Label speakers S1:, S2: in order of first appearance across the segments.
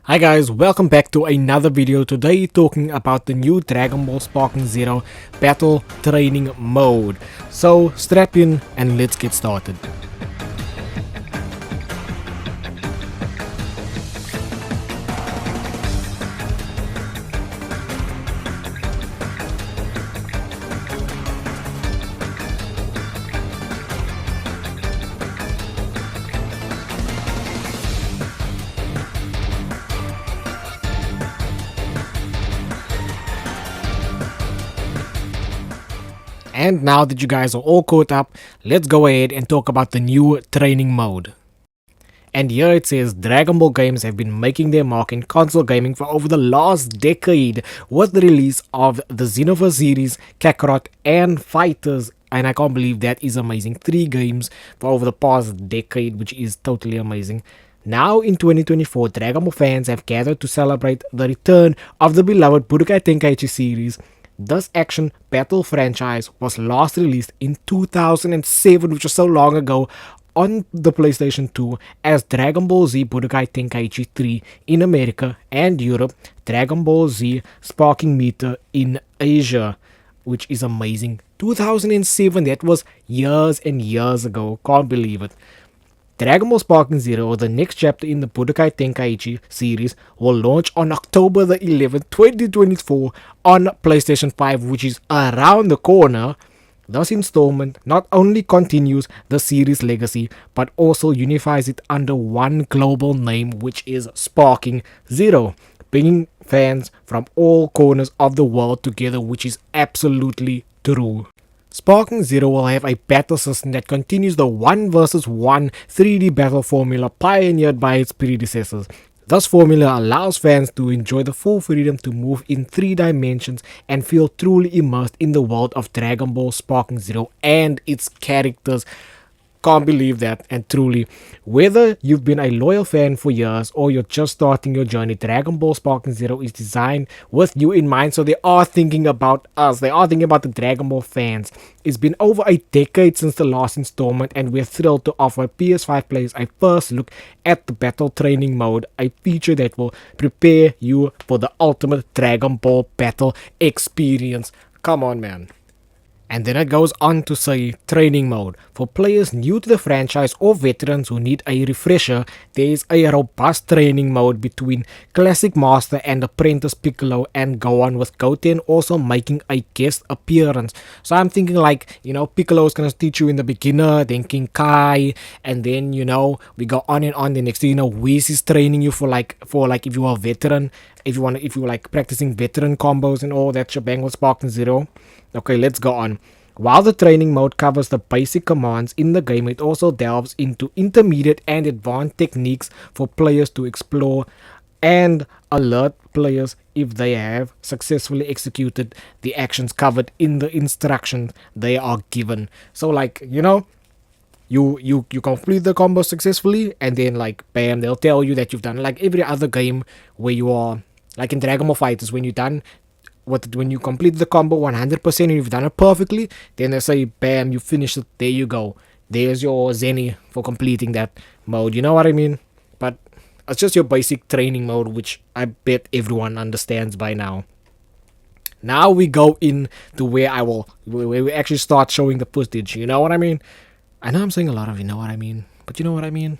S1: Hi guys, welcome back to another video. Today talking about the new Dragon Ball Sparking Zero Battle Training Mode. So strap in and let's get started. And now that you guys are all caught up, let's go ahead and talk about the new training mode. And here it says Dragon Ball games have been making their mark in console gaming for over the last decade with the release of the Xenoverse series, Kakarot and Fighters. And I can't believe that is amazing. 3 games for over the past decade, which is totally amazing. Now in 2024, Dragon Ball fans have gathered to celebrate the return of the beloved Budokai Tenkaichi series. This action battle franchise was last released in 2007, which was so long ago, on the PlayStation 2 as Dragon Ball Z Budokai Tenkaichi 3 in America and Europe, Dragon Ball Z Sparking Meter in Asia, which is amazing. 2007, that was years and years ago, can't believe it. Dragon Ball Sparking Zero, the next chapter in the Budokai Tenkaichi series, will launch on October the 11th, 2024 on PlayStation 5, which is around the corner. This installment not only continues the series' legacy, but also unifies it under one global name, which is Sparking Zero, bringing fans from all corners of the world together, which is absolutely true. Sparking Zero will have a battle system that continues the 1 vs 1 3D battle formula pioneered by its predecessors. This formula allows fans to enjoy the full freedom to move in 3 dimensions and feel truly immersed in the world of Dragon Ball Sparking Zero and its characters. Can't believe that. And truly, whether you've been a loyal fan for years or you're just starting your journey, Dragon Ball Sparking Zero is designed with you in mind. So they are thinking about us, they are thinking about the Dragon Ball fans. It's been over a decade since the last installment, and we're thrilled to offer PS5 players a first look at the battle training mode, a feature that will prepare you for the ultimate Dragon Ball battle experience. Come on, man. And then it goes on to say training mode. For players new to the franchise or veterans who need a refresher, there is a robust training mode between Classic Master and Apprentice Piccolo and Gohan, with Goten also making a guest appearance. So I'm thinking like, Piccolo is going to teach you in the beginner, then King Kai, and then, we go on and on. The next thing Whis is training you for like if you are a veteran, if you like practicing veteran combos and all that shebang with Sparking Zero. Okay, let's go on. While the training mode covers the basic commands in the game, it also delves into intermediate and advanced techniques for players to explore and alert players if they have successfully executed the actions covered in the instructions they are given. So like, you complete the combo successfully, and then like bam, they'll tell you that you've done, like every other game where you are, like in Dragon Ball Fighters, when you complete the combo 100% and you've done it perfectly, then they say bam, you finished it, there you go, there's your Zenny for completing that mode, you know what I mean? But it's just your basic training mode, which I bet everyone understands by now. Now we go in to where we actually start showing the footage, you know what I mean? I know I'm saying a lot of you know what I mean, but you know what I mean?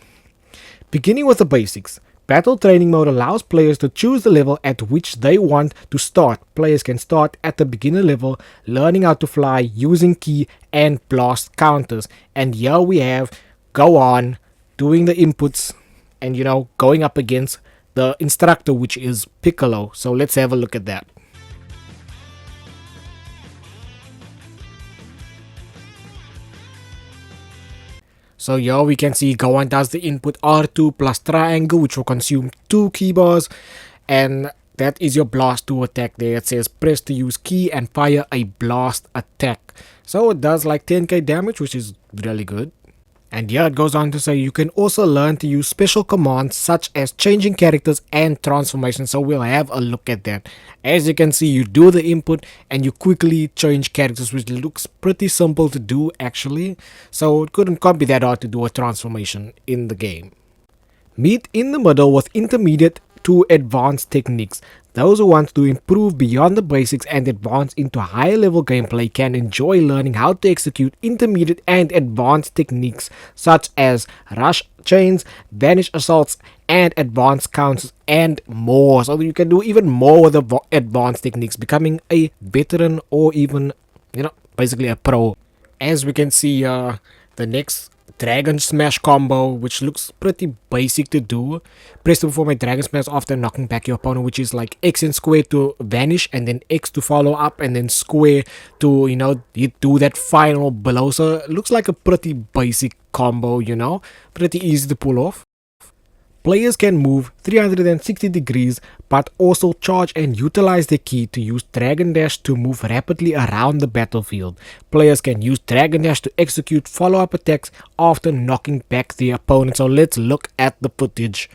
S1: Beginning with the basics. Battle Training Mode allows players to choose the level at which they want to start. Players can start at the beginner level, learning how to fly using ki and blast counters. And here we have Gohan doing the inputs and going up against the instructor, which is Piccolo. So let's have a look at that. So here we can see Gohan does the input R2 plus triangle, which will consume 2 ki bars, and that is your blast 2 attack there. It says press to use ki and fire a blast attack. So it does like 10k damage, which is really good. And here it goes on to say you can also learn to use special commands such as changing characters and transformation. So we'll have a look at that. As you can see, you do the input and you quickly change characters, which looks pretty simple to do actually. So it can't be that hard to do a transformation in the game. Meet in the middle with intermediate to advanced techniques. Those who want to improve beyond the basics and advance into higher level gameplay can enjoy learning how to execute intermediate and advanced techniques such as rush chains, vanish assaults, and advanced counts and more. So you can do even more with the advanced techniques, becoming a veteran or even, basically a pro. As we can see, the next Dragon Smash combo, which looks pretty basic to do. Press to perform a Dragon Smash after knocking back your opponent, which is like X and square to vanish, and then X to follow up, and then square to, you do that final blow. So it looks like a pretty basic combo, pretty easy to pull off. Players can move 360 degrees but also charge and utilize their key to use Dragon Dash to move rapidly around the battlefield. Players can use Dragon Dash to execute follow-up attacks after knocking back their opponent. So let's look at the footage.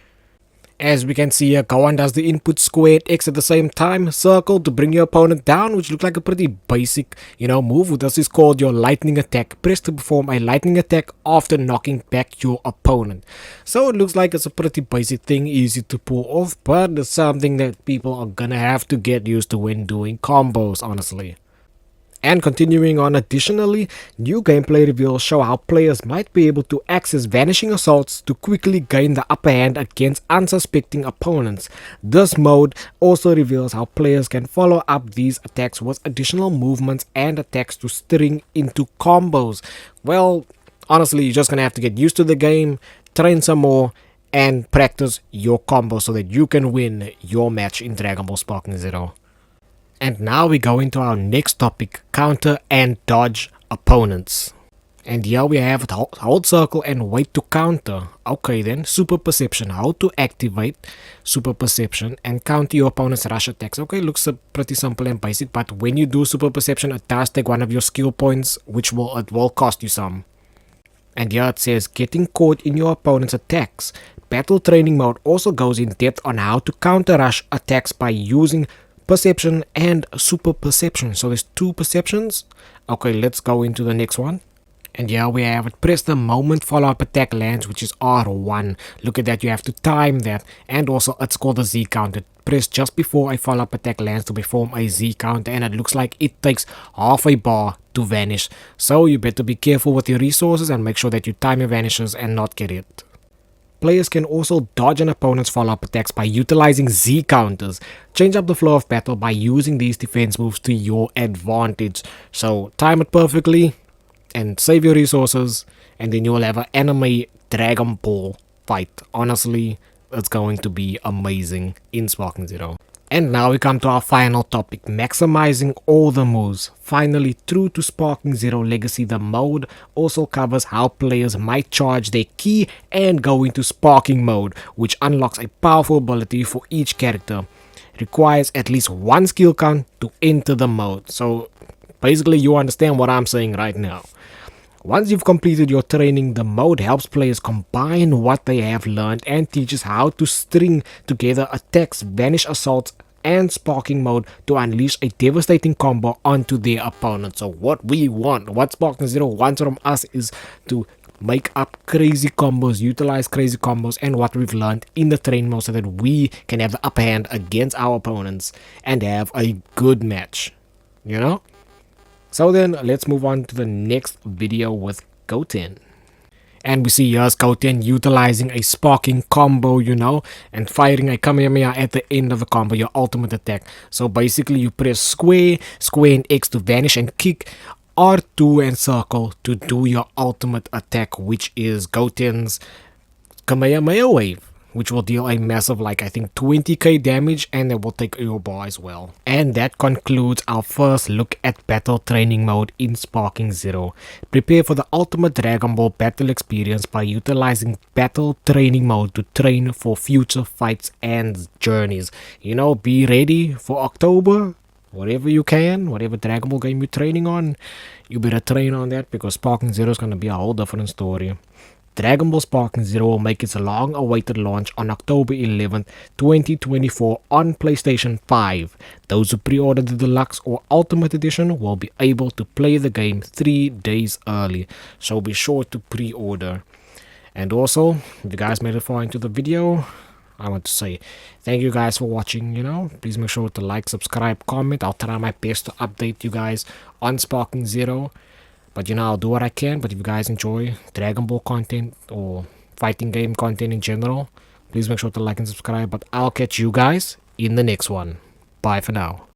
S1: As we can see here, Gohan does the input square and X at the same time, circle to bring your opponent down, which looks like a pretty basic, move. This is called your lightning attack. Press to perform a lightning attack after knocking back your opponent. So it looks like it's a pretty basic thing, easy to pull off, but it's something that people are gonna have to get used to when doing combos, honestly. And continuing on, additionally, new gameplay reveals show how players might be able to access vanishing assaults to quickly gain the upper hand against unsuspecting opponents. This mode also reveals how players can follow up these attacks with additional movements and attacks to string into combos. Well, honestly, you're just gonna have to get used to the game, train some more, and practice your combos so that you can win your match in Dragon Ball Sparking Zero. And now we go into our next topic, counter and dodge opponents. And here we have it, hold circle and wait to counter. Okay then, super perception, how to activate super perception and counter your opponent's rush attacks. Okay, looks pretty simple and basic, but when you do super perception, it does take one of your skill points, which will cost you some. And here it says, getting caught in your opponent's attacks. Battle training mode also goes in depth on how to counter rush attacks by using perception and super perception. So there's two perceptions. Okay, let's go into the next one. And here we have it. Press the moment follow-up attack lands, which is R1. Look at that, you have to time that. And also it's called a Z counter. Press just before a follow-up attack lands to perform a Z counter, and it looks like it takes half a bar to vanish. So you better be careful with your resources and make sure that you time your vanishes and not get hit. Players can also dodge an opponent's follow-up attacks by utilizing Z counters. Change up the flow of battle by using these defense moves to your advantage. So time it perfectly and save your resources, and then you will have an anime Dragon Ball fight. Honestly, it's going to be amazing in Sparking Zero. And now we come to our final topic, maximizing all the moves. Finally, true to Sparking Zero Legacy, the mode also covers how players might charge their key and go into sparking mode, which unlocks a powerful ability for each character. Requires at least one skill count to enter the mode. So basically you understand what I'm saying right now. Once you've completed your training, the mode helps players combine what they have learned and teaches how to string together attacks, vanish assaults, and sparking mode to unleash a devastating combo onto their opponent. So what Sparking Zero wants from us is to make up crazy combos, utilize crazy combos and what we've learned in the training mode so that we can have the upper hand against our opponents and have a good match, So then let's move on to the next video with Goten. And we see here's Goten utilizing a sparking combo, and firing a Kamehameha at the end of the combo, your ultimate attack. So basically you press square and X to vanish, and kick R2 and circle to do your ultimate attack, which is Goten's Kamehameha wave, which will deal a massive, I think 20k damage, and it will take your bar as well. And that concludes our first look at battle training mode in Sparking Zero. Prepare for the ultimate Dragon Ball battle experience by utilizing battle training mode to train for future fights and journeys. Be ready for October. Whatever you can, whatever Dragon Ball game you're training on, you better train on that, because Sparking Zero is going to be a whole different story. Dragon Ball Sparking Zero will make its long-awaited launch on October 11th, 2024 on PlayStation 5. Those who pre-order the Deluxe or Ultimate Edition will be able to play the game 3 days early, so be sure to pre-order. And also, if you guys made it far into the video, I want to say thank you guys for watching. Please make sure to like, subscribe, comment. I'll try my best to update you guys on Sparking Zero. But I'll do what I can. But if you guys enjoy Dragon Ball content or fighting game content in general, please make sure to like and subscribe. But I'll catch you guys in the next one. Bye for now.